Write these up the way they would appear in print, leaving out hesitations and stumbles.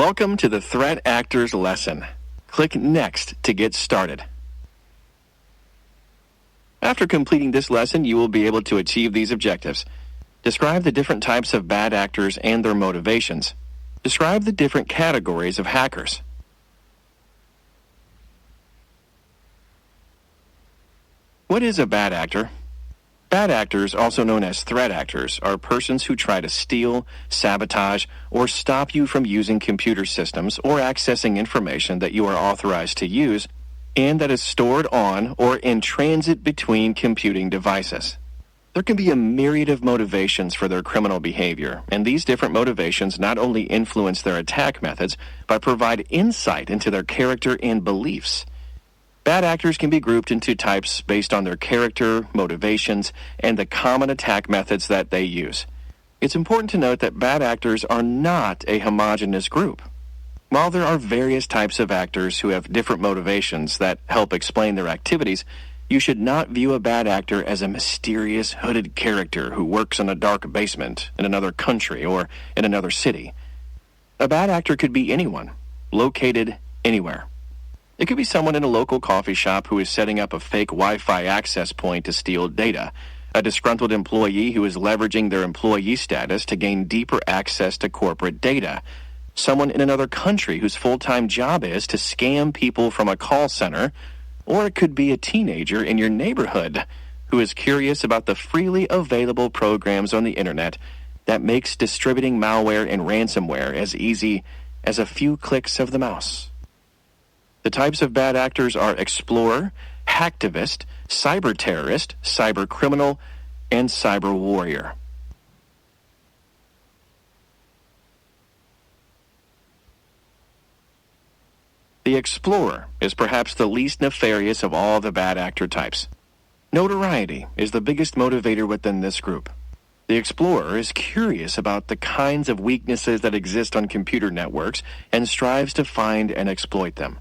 Welcome to the Threat Actors lesson. Click Next to get started. After completing this lesson, you will be able to achieve these objectives. Describe the different types of bad actors and their motivations. Describe the different categories of hackers. What is a bad actor? Bad actors, also known as threat actors, are persons who try to steal, sabotage, or stop you from using computer systems or accessing information that you are authorized to use and that is stored on or in transit between computing devices. There can be a myriad of motivations for their criminal behavior, and these different motivations not only influence their attack methods, but provide insight into their character and beliefs. Bad actors can be grouped into types based on their character, motivations, and the common attack methods that they use. It's important to note that bad actors are not a homogeneous group. While there are various types of actors who have different motivations that help explain their activities, you should not view a bad actor as a mysterious, hooded character who works in a dark basement in another country or in another city. A bad actor could be anyone, located anywhere. It could be someone in a local coffee shop who is setting up a fake Wi-Fi access point to steal data, a disgruntled employee who is leveraging their employee status to gain deeper access to corporate data, someone in another country whose full-time job is to scam people from a call center, or it could be a teenager in your neighborhood who is curious about the freely available programs on the internet that makes distributing malware and ransomware as easy as a few clicks of the mouse. The types of bad actors are explorer, hacktivist, cyber terrorist, cyber criminal, and cyber warrior. The explorer is perhaps the least nefarious of all the bad actor types. Notoriety is the biggest motivator within this group. The explorer is curious about the kinds of weaknesses that exist on computer networks and strives to find and exploit them.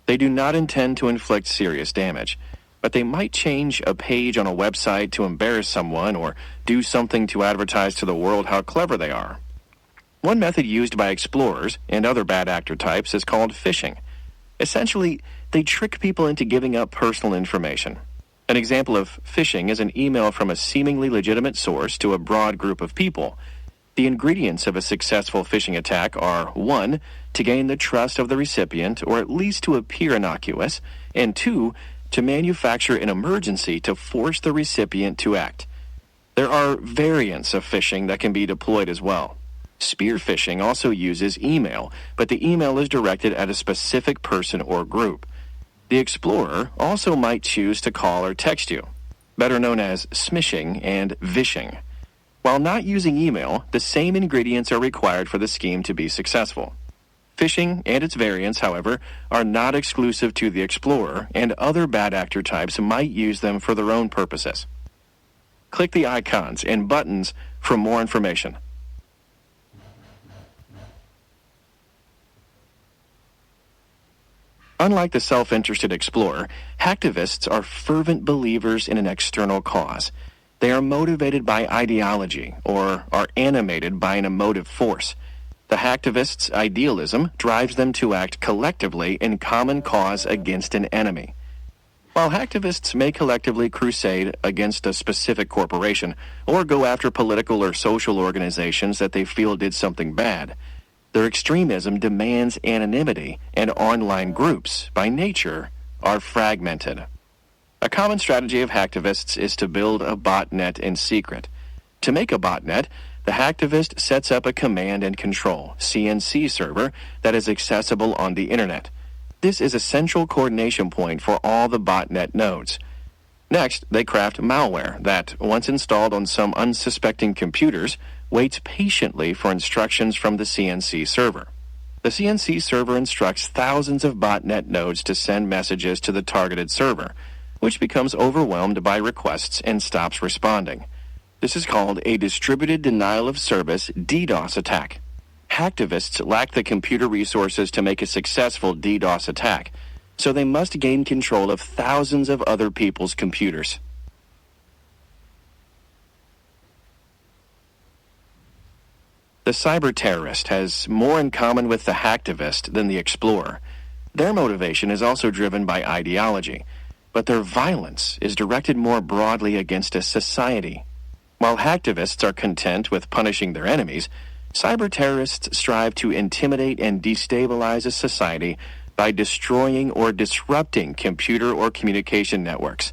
They do not intend to inflict serious damage, but they might change a page on a website to embarrass someone or do something to advertise to the world how clever they are. One method used by explorers and other bad actor types is called phishing. Essentially, they trick people into giving up personal information. An example of phishing is an email from a seemingly legitimate source to a broad group of people. The ingredients of a successful phishing attack are 1. To gain the trust of the recipient, or at least to appear innocuous, and 2. To manufacture an emergency to force the recipient to act. There are variants of phishing that can be deployed as well. Spear phishing also uses email, but the email is directed at a specific person or group. The explorer also might choose to call or text you, better known as smishing and vishing. While not using email, the same ingredients are required for the scheme to be successful. Phishing and its variants, however, are not exclusive to the explorer, and other bad actor types might use them for their own purposes. Click the icons and buttons for more information. Unlike the self-interested explorer, hacktivists are fervent believers in an external cause. They are motivated by ideology or are animated by an emotive force. The hacktivists' idealism drives them to act collectively in common cause against an enemy. While hacktivists may collectively crusade against a specific corporation or go after political or social organizations that they feel did something bad, their extremism demands anonymity, and online groups, by nature, are fragmented. A common strategy of hacktivists is to build a botnet in secret. To make a botnet, the hacktivist sets up a command and control (CNC) server that is accessible on the internet. This is a central coordination point for all the botnet nodes. Next, they craft malware that, once installed on some unsuspecting computers, waits patiently for instructions from the CNC server. The CNC server instructs thousands of botnet nodes to send messages to the targeted server, which becomes overwhelmed by requests and stops responding. This is called a distributed denial of service DDoS attack. Hacktivists lack the computer resources to make a successful DDoS attack, so they must gain control of thousands of other people's computers. The cyber terrorist has more in common with the hacktivist than the explorer. Their motivation is also driven by ideology, but their violence is directed more broadly against a society. While hacktivists are content with punishing their enemies, cyber terrorists strive to intimidate and destabilize a society by destroying or disrupting computer or communication networks.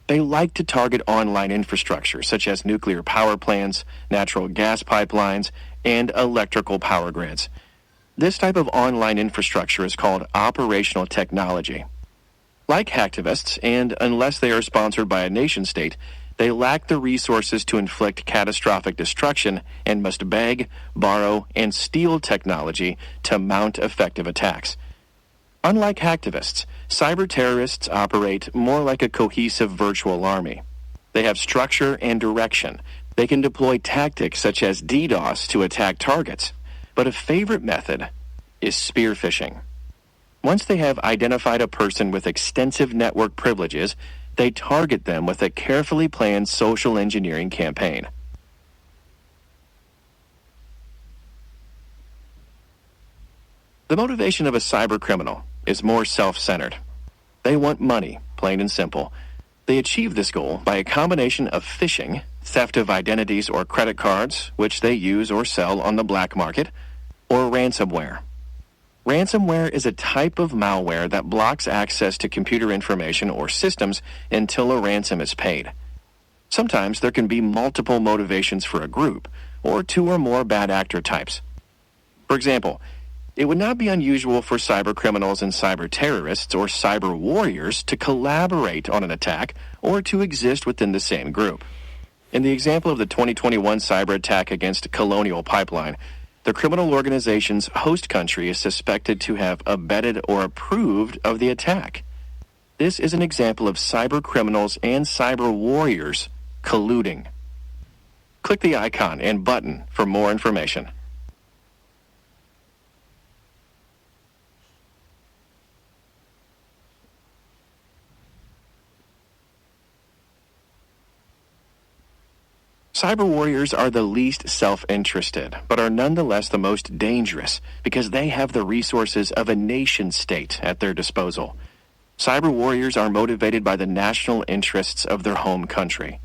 They like to target online infrastructure such as nuclear power plants, natural gas pipelines, and electrical power grids. This type of online infrastructure is called operational technology. Like hacktivists, and unless they are sponsored by a nation-state, they lack the resources to inflict catastrophic destruction and must beg, borrow, and steal technology to mount effective attacks. Unlike hacktivists, cyber terrorists operate more like a cohesive virtual army. They have structure and direction. They can deploy tactics such as DDoS to attack targets, but a favorite method is spear phishing. Once they have identified a person with extensive network privileges, they target them with a carefully planned social engineering campaign. The motivation of a cyber criminal is more self-centered. They want money, plain and simple. They achieve this goal by a combination of phishing, theft of identities or credit cards, which they use or sell on the black market, or ransomware. Ransomware is a type of malware that blocks access to computer information or systems until a ransom is paid. Sometimes there can be multiple motivations for a group, or two or more bad actor types. For example, it would not be unusual for cyber criminals and cyber terrorists or cyber warriors to collaborate on an attack or to exist within the same group. In the example of the 2021 cyber attack against Colonial Pipeline, the criminal organization's host country is suspected to have abetted or approved of the attack. This is an example of cyber criminals and cyber warriors colluding. Click the icon and button for more information. Cyber warriors are the least self-interested, but are nonetheless the most dangerous because they have the resources of a nation-state at their disposal. Cyber warriors are motivated by the national interests of their home country.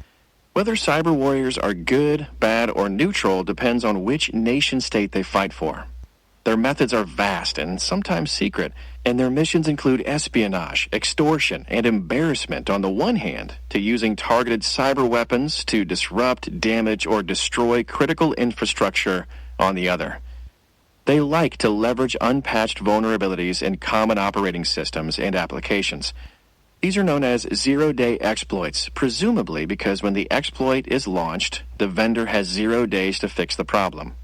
Whether cyber warriors are good, bad, or neutral depends on which nation-state they fight for. Their methods are vast and sometimes secret, and their missions include espionage, extortion, and embarrassment on the one hand, to using targeted cyber weapons to disrupt, damage, or destroy critical infrastructure on the other. They like to leverage unpatched vulnerabilities in common operating systems and applications. These are known as zero-day exploits, presumably because when the exploit is launched, the vendor has 0 days to fix the problem.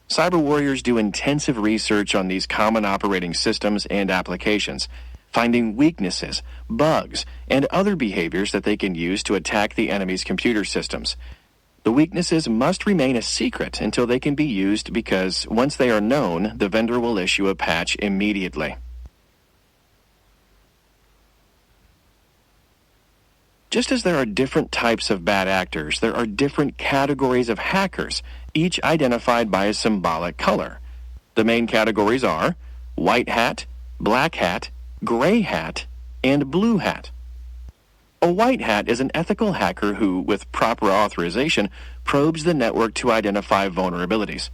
Cyber warriors do intensive research on these common operating systems and applications, finding weaknesses, bugs, and other behaviors that they can use to attack the enemy's computer systems. The weaknesses must remain a secret until they can be used because once they are known, the vendor will issue a patch immediately. Just as there are different types of bad actors, there are different categories of hackers, each identified by a symbolic color. The main categories are white hat, black hat, gray hat, and blue hat. A white hat is an ethical hacker who, with proper authorization, probes the network to identify vulnerabilities.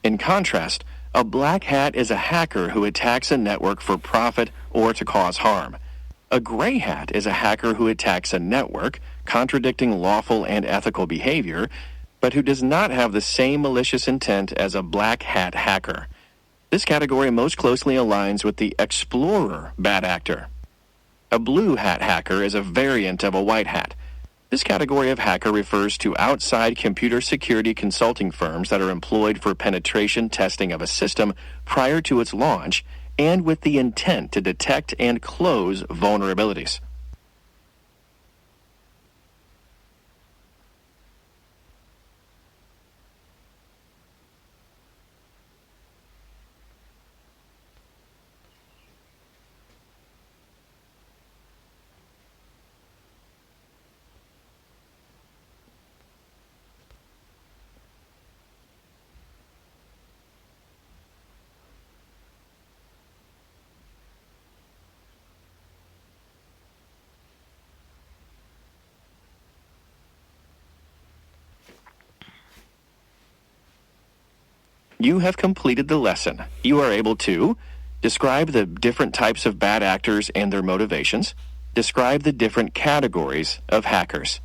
In contrast, a black hat is a hacker who attacks a network for profit or to cause harm. A gray hat is a hacker who attacks a network, contradicting lawful and ethical behavior, but who does not have the same malicious intent as a black hat hacker. This category most closely aligns with the explorer bad actor. A blue hat hacker is a variant of a white hat. This category of hacker refers to outside computer security consulting firms that are employed for penetration testing of a system prior to its launch and with the intent to detect and close vulnerabilities. You have completed the lesson. You are able to describe the different types of bad actors and their motivations, describe the different categories of hackers.